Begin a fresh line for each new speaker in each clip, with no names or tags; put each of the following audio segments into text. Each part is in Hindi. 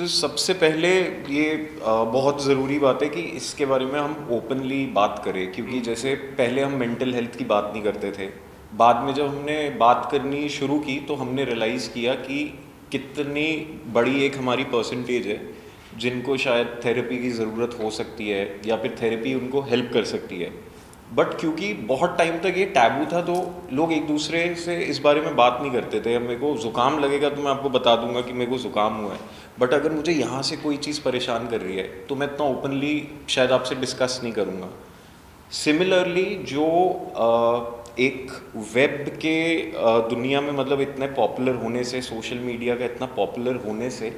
तो सबसे पहले ये बहुत ज़रूरी बात है कि इसके बारे में हम ओपनली बात करें, क्योंकि जैसे पहले हम मेंटल हेल्थ की बात नहीं करते थे। बाद में जब हमने बात करनी शुरू की तो हमने रियलाइज़ किया कि कितनी बड़ी एक हमारी परसेंटेज है जिनको शायद थेरेपी की ज़रूरत हो सकती है या फिर थेरेपी उनको हेल्प कर सकती है। बट क्योंकि बहुत टाइम तक ये टैबू था तो लोग एक दूसरे से इस बारे में बात नहीं करते थे। अब मेरे को ज़ुकाम लगेगा तो मैं आपको बता दूंगा कि मेरे को ज़ुकाम हुआ है, बट अगर मुझे यहाँ से कोई चीज़ परेशान कर रही है तो मैं इतना ओपनली शायद आपसे डिस्कस नहीं करूँगा। सिमिलरली जो एक वेब के दुनिया में मतलब इतने पॉपुलर होने से, सोशल मीडिया का इतना पॉपुलर होने से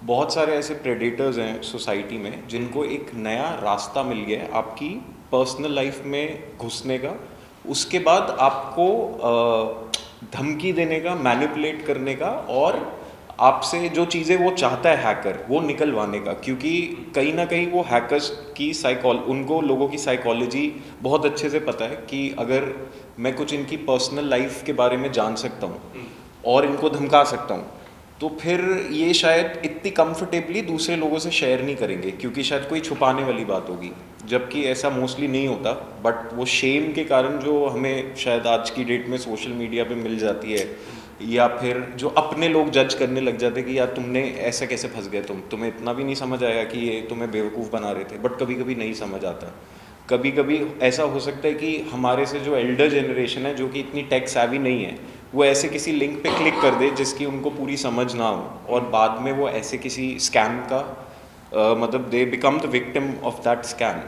बहुत सारे ऐसे प्रेडेटर्स हैं सोसाइटी में जिनको एक नया रास्ता मिल गया है आपकी पर्सनल लाइफ में घुसने का। उसके बाद आपको धमकी देने का, मैनिपुलेट करने का और आपसे जो चीज़ें वो चाहता है हैकर वो निकलवाने का। क्योंकि कहीं ना कहीं वो हैकर्स की उनको लोगों की साइकोलॉजी बहुत अच्छे से पता है कि अगर मैं कुछ इनकी पर्सनल लाइफ के बारे में जान सकता हूँ और इनको धमका सकता हूँ तो फिर ये शायद इतनी कंफर्टेबली दूसरे लोगों से शेयर नहीं करेंगे, क्योंकि शायद कोई छुपाने वाली बात होगी, जबकि ऐसा मोस्टली नहीं होता। बट वो शेम के कारण जो हमें शायद आज की डेट में सोशल मीडिया पे मिल जाती है, या फिर जो अपने लोग जज करने लग जाते कि यार तुमने ऐसा कैसे फंस गए, तुम्हें इतना भी नहीं समझ आया कि ये तुम्हें बेवकूफ़ बना रहे थे। बट कभी कभी नहीं समझ आता। कभी कभी ऐसा हो सकता है कि हमारे से जो एल्डर जनरेशन है जो कि इतनी टेक savvy नहीं है, वो ऐसे किसी लिंक पे क्लिक कर दे जिसकी उनको पूरी समझ ना हो और बाद में वो ऐसे किसी स्कैम का मतलब they become the victim of that scam.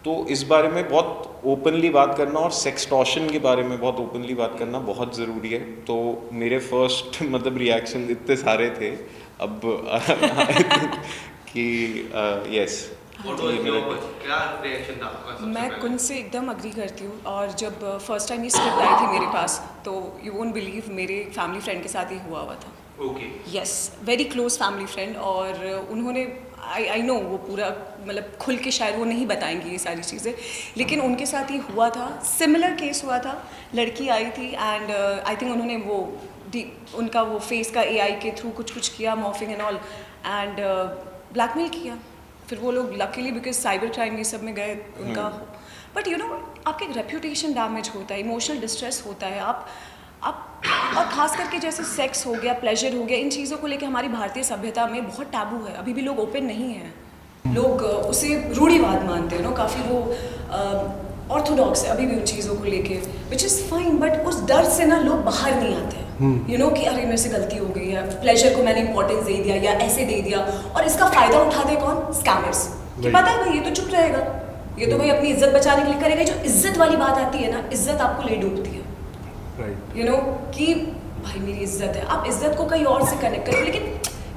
तो इस बारे में बहुत ओपनली बात करना और सेक्सटॉर्शन के बारे में बहुत ओपनली बात करना बहुत ज़रूरी है। तो मेरे फर्स्ट मतलब रिएक्शन इतने सारे थे अब कि यस।
क्या रिएक्शन था आपका सबसे
मैं
पहले?
कुंज से एकदम अग्री करती हूँ। और जब फर्स्ट टाइम ये स्क्रिप्ट आई थी मेरे पास तो यू वोंट बिलीव मेरे फैमिली फ्रेंड के साथ ही हुआ था।
Okay.
Yes, very close family friend. और उन्होंने आई नो वो पूरा मतलब खुल के शायद वो नहीं बताएंगी ये सारी चीज़ें, लेकिन उनके साथ ही हुआ था। सिमिलर केस हुआ था। लड़की आई थी एंड आई थिंक उन्होंने वो उनका वो फेस का एआई के थ्रू कुछ किया, morphing and all, and blackmail किया। फिर वो लोग लकीली बिकॉज साइबर क्राइम ये सब में गए उनका। बट यू नो आपका एक रेप्यूटेशन डैमेज होता है, इमोशनल डिस्ट्रेस होता है। आप और ख़ास करके जैसे सेक्स हो गया, प्लेजर हो गया, इन चीज़ों को लेकर हमारी भारतीय सभ्यता में बहुत टैबू है। अभी भी लोग ओपन नहीं हैं। लोग उसे रूढ़िवाद मानते हैं नो, काफ़ी वो ऑर्थोडॉक्स है अभी भी उन चीज़ों को लेके, विच इज़ फाइन। बट उस डर से ना लोग बाहर नहीं आते हैं। यू नो कि अरे मेरे से गलती हो गई है, प्लेजर को मैंने इंपॉर्टेंस दे दिया या ऐसे दे दिया, और इसका फ़ायदा उठाते कौन? स्कैमर्स। कि पता है भाई ये तो चुप रहेगा, ये तो भाई अपनी इज्जत बचाने के लिए करेगा। जो इज्जत वाली बात आती है ना, इज्जत आपको ले डूबती है। यू नो कि भाई मेरी इज्जत है, आप इज्जत को कहीं और से कनेक्ट करो। लेकिन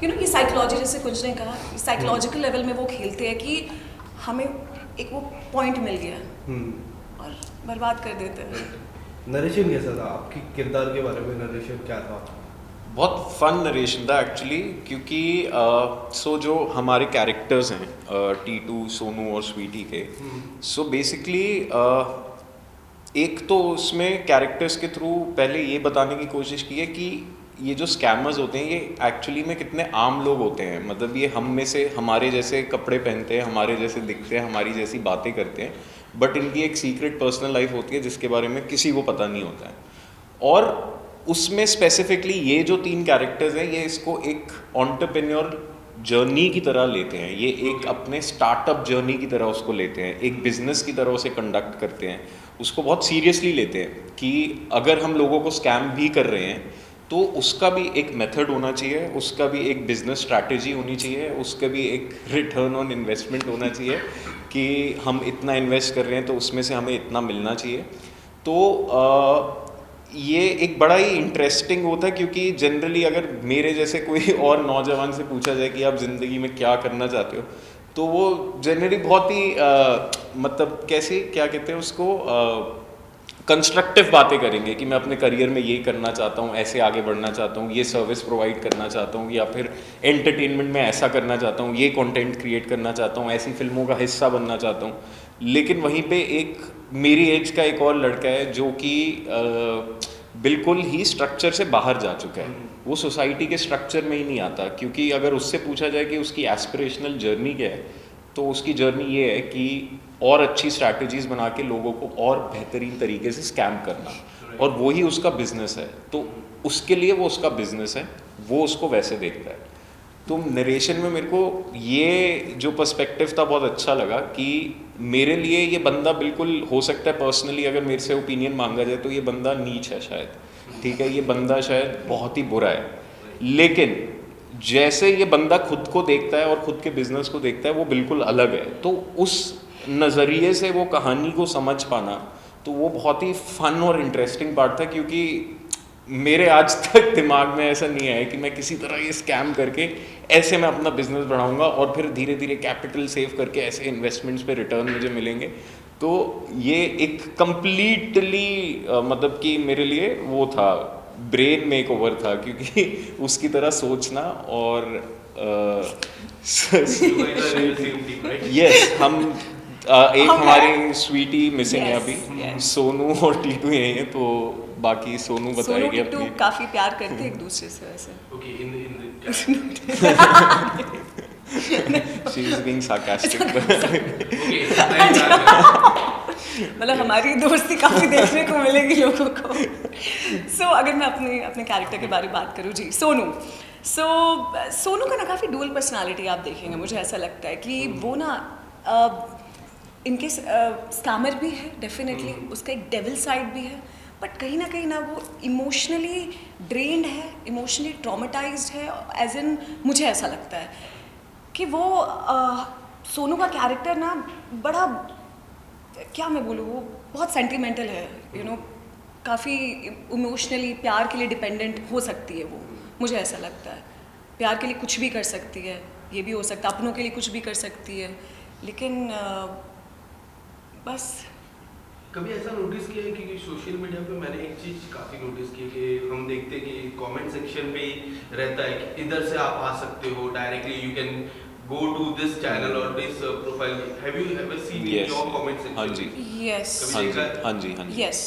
यू नो ये साइकोलॉजी, जैसे कुछ ने कहा, साइकोलॉजिकल लेवल में वो खेलते हैं कि हमें एक वो पॉइंट मिल गया और बर्बाद कर देते हैं।
नरेशन कैसा था आपकी किरदार के बारे में? नरेशन क्या था?
बहुत फन नरेशन था एक्चुअली, क्योंकि सो जो हमारे कैरेक्टर्स हैं टीटू, सोनू और स्वीटी के, सो बेसिकली एक तो उसमें कैरेक्टर्स के थ्रू पहले ये बताने की कोशिश की है कि ये जो स्कैमर्स होते हैं ये एक्चुअली में कितने आम लोग होते हैं। मतलब ये हम में से, हमारे जैसे कपड़े पहनते हैं, हमारे जैसे दिखते हैं, हमारी जैसी बातें करते हैं, बट इनकी एक सीक्रेट पर्सनल लाइफ होती है जिसके बारे में किसी को पता नहीं होता है। और उसमें स्पेसिफिकली ये जो 3 कैरेक्टर्स हैं ये इसको एक एंटरप्रेन्योर जर्नी की तरह लेते हैं, ये एक अपने स्टार्टअप जर्नी की तरह उसको लेते हैं, एक बिजनेस की तरह उसे कंडक्ट करते हैं, उसको बहुत सीरियसली लेते हैं कि अगर हम लोगों को स्कैम भी कर रहे हैं तो उसका भी एक मेथड होना चाहिए, उसका भी एक बिजनेस स्ट्रैटेजी होनी चाहिए, उसका भी एक रिटर्न ऑन इन्वेस्टमेंट होना चाहिए कि हम इतना इन्वेस्ट कर रहे हैं तो उसमें से हमें इतना मिलना चाहिए। तो ये एक बड़ा ही इंटरेस्टिंग होता है, क्योंकि जनरली अगर मेरे जैसे कोई और नौजवान से पूछा जाए कि आप ज़िंदगी में क्या करना चाहते हो, तो वो जनरली बहुत ही मतलब कैसे, क्या कहते हैं उसको, कंस्ट्रक्टिव बातें करेंगे कि मैं अपने करियर में ये करना चाहता हूँ, ऐसे आगे बढ़ना चाहता हूँ, ये सर्विस प्रोवाइड करना चाहता हूँ, या फिर एंटरटेनमेंट में ऐसा करना चाहता हूँ, ये कंटेंट क्रिएट करना चाहता हूँ, ऐसी फिल्मों का हिस्सा बनना चाहता हूँ। लेकिन वहीं पे एक मेरी एज का एक और लड़का है जो कि बिल्कुल ही स्ट्रक्चर से बाहर जा चुका है, वो सोसाइटी के स्ट्रक्चर में ही नहीं आता। क्योंकि अगर उससे पूछा जाए कि उसकी एस्पिरेशनल जर्नी क्या है, तो उसकी जर्नी ये है कि और अच्छी स्ट्रैटेजीज बना के लोगों को और बेहतरीन तरीके से स्कैम करना, और वो ही उसका बिजनेस है। तो उसके लिए वो उसका बिजनेस है, वो उसको वैसे देखता है। तो नरेशन में मेरे को ये जो पर्सपेक्टिव था बहुत अच्छा लगा कि मेरे लिए ये बंदा बिल्कुल हो सकता है, पर्सनली अगर मेरे से ओपिनियन मांगा जाए तो ये बंदा नीच है शायद, ठीक है, ये बंदा शायद बहुत ही बुरा है, लेकिन जैसे ये बंदा खुद को देखता है और खुद के बिजनेस को देखता है वो बिल्कुल अलग है। तो उस नज़रिए से वो कहानी को समझ पाना, तो वो बहुत ही फन और इंटरेस्टिंग पार्ट था। क्योंकि मेरे आज तक दिमाग में ऐसा नहीं आया कि मैं किसी तरह ये स्कैम करके ऐसे मैं अपना बिजनेस बढ़ाऊंगा और फिर धीरे धीरे कैपिटल सेव करके ऐसे इन्वेस्टमेंट्स पे रिटर्न मुझे मिलेंगे। तो ये एक कंप्लीटली मतलब कि मेरे लिए वो था, ब्रेन मेक ओवर था, क्योंकि उसकी तरह सोचना और यस हम एक हमारी स्वीटी मिसिंग है अभी, सोनू और टीटू यही है, तो बाकी सोनू बताएगी अपनी।
काफी प्यार करते हैं एक दूसरे से वैसे।
Okay,
She is being sarcastic.
मतलब हमारी दोस्ती काफ़ी देखने को मिलेगी लोगों को। So, अगर मैं अपने कैरेक्टर के बारे में बात करूँ जी, सोनू। सोनू का ना काफ़ी डुअल पर्सनालिटी आप देखेंगे, मुझे ऐसा लगता है कि वो ना इनके स्कैमर भी है डेफिनेटली, उसका एक डेविल साइड भी है, बट कहीं ना वो इमोशनली ड्रेन्ड है, इमोशनली ट्रॉमेटाइज्ड है। एज इन मुझे ऐसा लगता है कि वो सोनू का कैरेक्टर ना बड़ा, क्या मैं बोलूँ, वो बहुत सेंटिमेंटल है, यू नो, काफ़ी इमोशनली प्यार के लिए डिपेंडेंट हो सकती है वो, मुझे ऐसा लगता है। प्यार के लिए कुछ भी कर सकती है, ये भी हो सकता है, अपनों के लिए कुछ भी कर सकती है, लेकिन बस।
कभी ऐसा नोटिस किया है कि सोशल मीडिया पे मैंने एक चीज़ काफ़ी नोटिस की कि हम देखते हैं कि कमेंट सेक्शन पे ही रहता है कि इधर से आप आ सकते हो directly, you can go to this channel or this profile. Have you ever seen
Yes.
your comment section?
हाँ जी,
यस
कभी देखा है?
हाँ जी, हाँ जी।
यस,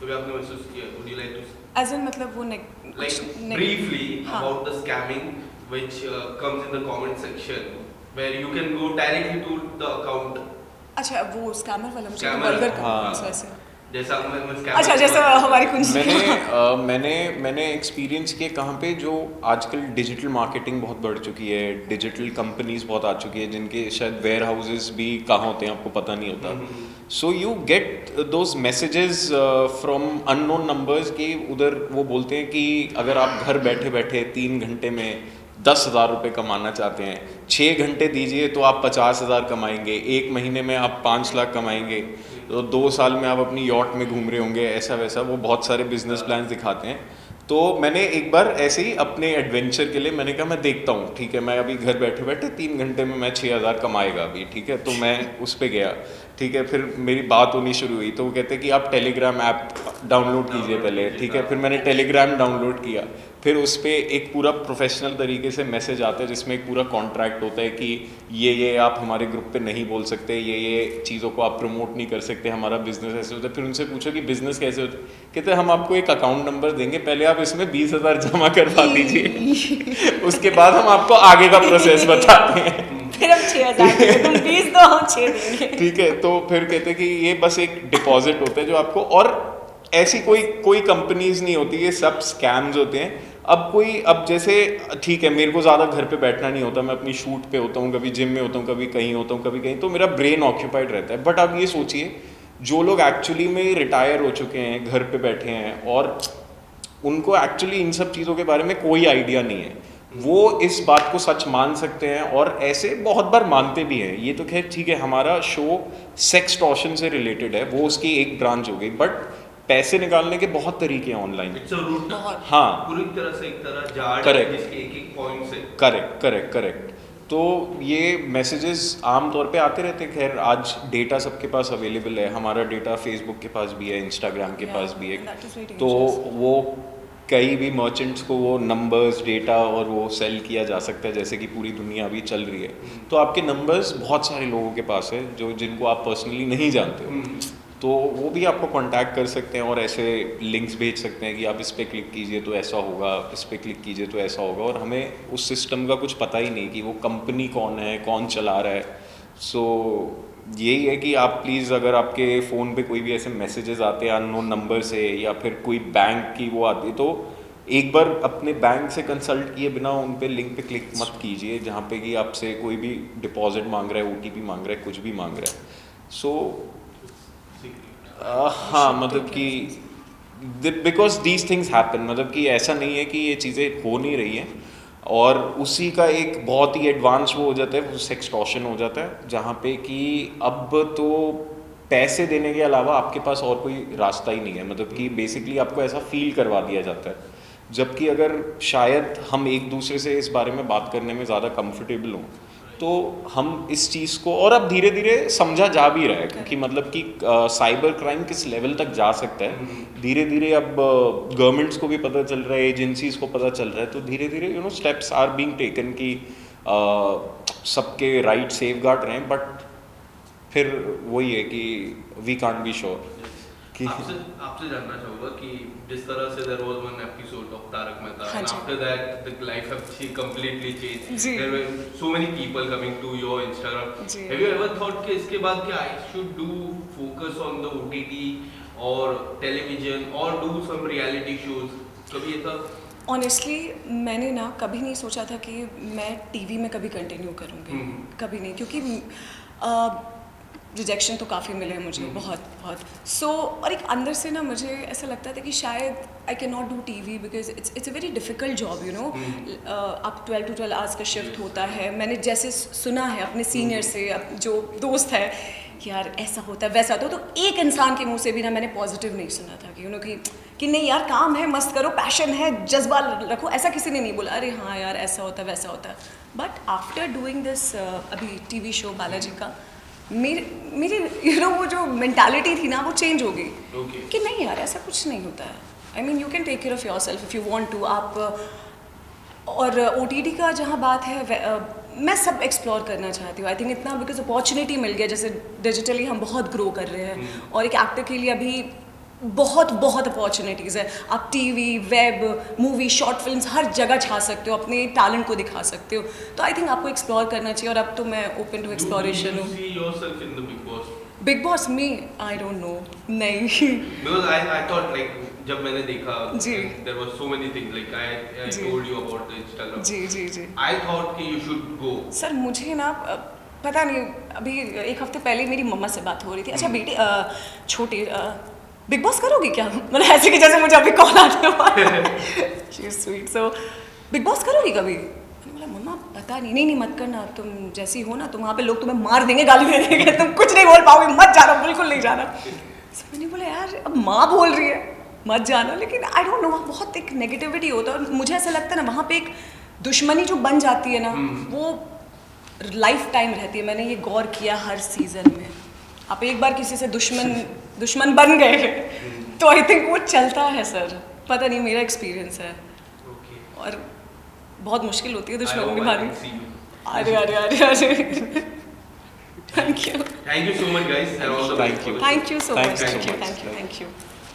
कभी आपने महसूस किया? Would you like to
as in मतलब वो
like briefly
हाँ.
about the scamming which comes in the comment section where you can go directly to the account.
अच्छा, वो स्कैमर वाला मुझे
Scammer,
वल्गर
हाँ.
वैसे।
जैसा मैं scammer
अच्छा, जैसे हमारी कुंजी।
मैंने एक्सपीरियंस किया कहाँ पे, जो आजकल डिजिटल मार्केटिंग बहुत बढ़ चुकी है, डिजिटल कंपनीज बहुत आ चुकी है जिनके शायद वेयर हाउसेज भी कहाँ होते हैं आपको पता नहीं होता। So you get those messages from unknown numbers कि उधर वो बोलते हैं कि अगर आप घर बैठे बैठे 3 घंटे में 10,000 रुपये कमाना चाहते हैं, 6 घंटे दीजिए तो आप 50,000 कमाएंगे, 1 महीने में आप 5 लाख कमाएंगे, तो 2 साल में आप अपनी यॉट में घूम रहे होंगे, ऐसा वैसा वो बहुत सारे बिजनेस प्लान दिखाते हैं। तो मैंने एक बार ऐसे ही अपने एडवेंचर के लिए मैंने कहा मैं देखता हूँ, ठीक है, मैं अभी घर बैठे बैठे 3 घंटे में मैं 6,000 कमाएगा अभी, ठीक है। तो मैं उस पर गया, ठीक है, फिर मेरी बात होनी शुरू हुई, तो वो कहते हैं कि आप टेलीग्राम ऐप डाउनलोड कीजिए पहले, ठीक है। फिर मैंने टेलीग्राम डाउनलोड किया, फिर उस पर एक पूरा प्रोफेशनल तरीके से मैसेज आता है जिसमें एक पूरा कॉन्ट्रैक्ट होता है कि ये आप हमारे ग्रुप पे नहीं बोल सकते, ये चीज़ों को आप प्रमोट नहीं कर सकते, हमारा बिजनेस ऐसे होता है। फिर उनसे पूछो कि बिजनेस कैसे होता है, कहते हैं हम आपको एक अकाउंट नंबर देंगे, पहले आप इसमें 20,000 जमा करवा दीजिए, उसके बाद हम आपको आगे का प्रोसेस बताते हैं।
फिर हम 6,000 तुम 20 दो, हम 6 देंगे,
ठीक है। तो फिर कहते हैं कि ये बस एक डिपॉजिट होता है जो आपको, और ऐसी कोई कंपनीज नहीं होती, ये सब स्कैम्स होते हैं। अब जैसे ठीक है, मेरे को ज़्यादा घर पे बैठना नहीं होता, मैं अपनी शूट पे होता हूँ, कभी जिम में होता हूँ, कभी कहीं होता हूँ, कभी कहीं, तो मेरा ब्रेन ऑक्यूपाइड रहता है। बट अब ये सोचिए, जो लोग एक्चुअली में रिटायर हो चुके हैं, घर पे बैठे हैं और उनको एक्चुअली इन सब चीज़ों के बारे में कोई आइडिया नहीं है, वो इस बात को सच मान सकते हैं और ऐसे बहुत बार मानते भी हैं। ये तो खैर ठीक है, हमारा शो सेक्सटॉर्शन से रिलेटेड है, वो उसकी एक ब्रांच हो गई, बट पैसे निकालने के बहुत तरीके हैं ऑनलाइन।
It's a route.
हाँ,
पूरी तरह से एक तरह जाड़
Correct.
है जिसके एक पॉइंट से।
करेक्ट। तो ये मैसेजेस आम तौर पे आते रहते हैं। खैर आज डेटा सबके पास अवेलेबल है, हमारा डेटा फेसबुक के पास भी है, इंस्टाग्राम के पास भी है, तो वो कई भी मर्चेंट्स को वो नंबर्स, डेटा और वो सेल किया जा सकता है, जैसे कि पूरी दुनिया अभी चल रही है। तो आपके नंबर्स बहुत सारे लोगों के पास है जो जिनको आप पर्सनली नहीं जानते हो, तो वो भी आपको कांटेक्ट कर सकते हैं और ऐसे लिंक्स भेज सकते हैं कि आप इस पर क्लिक कीजिए तो ऐसा होगा, इस पर क्लिक कीजिए तो ऐसा होगा, और हमें उस सिस्टम का कुछ पता ही नहीं कि वो कंपनी कौन है, कौन चला रहा है। सो यही है कि आप प्लीज़, अगर आपके फ़ोन पे कोई भी ऐसे मैसेजेस आते हैं अननोन नंबर से या फिर कोई बैंक की वो आती है, तो एक बार अपने बैंक से कंसल्ट किए बिना उन पे लिंक पे क्लिक मत कीजिए जहाँ पे कि आपसे कोई भी डिपॉजिट मांग रहा है, OTP मांग रहा है, कुछ भी मांग रहा है। सो हाँ, मतलब कि बिकॉज दीज थिंग्स हैपन, मतलब कि ऐसा नहीं है कि ये चीज़ें हो नहीं रही हैं, और उसी का एक बहुत ही एडवांस वो हो जाता है, वो सेक्सटॉर्शन हो जाता है, जहाँ पे कि अब तो पैसे देने के अलावा आपके पास और कोई रास्ता ही नहीं है। मतलब कि बेसिकली आपको ऐसा फील करवा दिया जाता है, जबकि अगर शायद हम एक दूसरे से इस बारे में बात करने में ज़्यादा कंफर्टेबल हों, तो हम इस चीज़ को, और अब धीरे धीरे समझा जा भी रहा है, क्योंकि मतलब कि साइबर क्राइम किस लेवल तक जा सकता है, धीरे धीरे अब गवर्नमेंट्स को भी पता चल रहा है, एजेंसीज को पता चल रहा है, तो धीरे धीरे स्टेप्स आर बीइंग टेकन कि सबके राइट सेफ गार्ड रहें। बट फिर वही है कि वी कांट बी श्योर कि
आपसे जानना चाहूंगा कि जिस तरह से there was one episode of Tarak Mehta,
हाँ
एंड
जी।
After that the life have completely changed,
जी।
There were so many people coming to your Instagram.
जी।
हैव यू एवर थॉट कि इसके बाद क्या I should do focus on the OTT और टेलीविजन और डू सम रियलिटी शोज? कभी ऐसा?
ऑनेस्टली मैंने ना कभी नहीं सोचा था कि मैं टीवी में कभी कंटिन्यू करूँगी, कभी नहीं, क्योंकि रिजेक्शन तो काफ़ी मिले हैं मुझे, बहुत बहुत। सो और एक अंदर से ना मुझे ऐसा लगता था कि शायद I can not do TV because it's a very difficult job, you know. अब 12 to 12 आवर्स का शिफ्ट होता है। मैंने जैसे सुना है अपने सीनियर से, जो दोस्त है, यार ऐसा होता है वैसा होता है, तो एक इंसान के मुंह से भी ना मैंने पॉजिटिव नहीं सुना था कि कि नहीं यार काम है, मस्त करो, पैशन है, जज्बा रखो, ऐसा किसी ने नहीं बोला अरे हाँ यार ऐसा होता है वैसा होता है। बट आफ्टर डूइंग दिस अभी TV शो बालाजी का, मेरी वो जो मेंटालिटी थी ना वो चेंज हो गई।
Okay.
कि नहीं यार ऐसा कुछ नहीं होता है। I mean you can take care of yourself if you want to. आप और OTT का जहाँ बात है, मैं सब एक्सप्लोर करना चाहती हूँ। आई थिंक इतना बिकॉज अपॉर्चुनिटी मिल गया, जैसे डिजिटली हम बहुत ग्रो कर रहे हैं, और एक एक्टर के लिए अभी बहुत बहुत अपॉर्चुनिटीज़ है। आप TV, web, movie, short films हर जगह छा सकते हो, अपने टैलेंट को दिखा सकते हो। तो आई थिंक आपको एक्सप्लोर करना चाहिए, और अब तो मैं ओपन टू एक्सप्लोरेशन
Do
हूँ।
you see yourself in the Big Boss?
Bigg Boss में आई डोंट नो, नहीं।
Because I thought like जब मैंने देखा,
जी।
there were so many things like I
जी।
told you about the Instagram.
जी जी जी
I thought कि you should go.
सर मुझे ना पता नहीं, अभी एक हफ्ते पहले मेरी मम्मा से बात हो रही थी। अच्छा बेटी, छोटी बिग बॉस करोगी क्या? मतलब ऐसे कि जैसे मुझे अभी कॉल आता है। She is sweet. So big boss करोगी कभी? मैंने बोला मम्मा पता नहीं। नहीं मत करना, तुम जैसी हो ना तो वहाँ पे लोग तुम्हें मार देंगे, गाली दे देंगे, तुम कुछ नहीं बोल पाओगे, मत जाना, बिल्कुल नहीं जाना। So, मैंने बोला यार अब माँ बोल रही है मत जाना, लेकिन आई डोंट नो, वहाँ बहुत एक नेगेटिविटी होता है, और मुझे ऐसा लगता है ना वहाँ पे एक दुश्मनी जो बन जाती है ना, वो लाइफ टाइम रहती है। मैंने ये गौर किया हर सीजन में। आप एक बार किसी से दुश्मन बन गए तो आई थिंक वो चलता है सर, पता नहीं, मेरा एक्सपीरियंस है।
Okay.
और बहुत मुश्किल होती है
I
दुश्मन
hope I
निभानी।
can see you.
अरे अरे अरे अरे thank you
Thank you so much guys and all the best.
Thank you.
Thank you so
Thank
much,
you so
thank you
much.
Thank you thank you.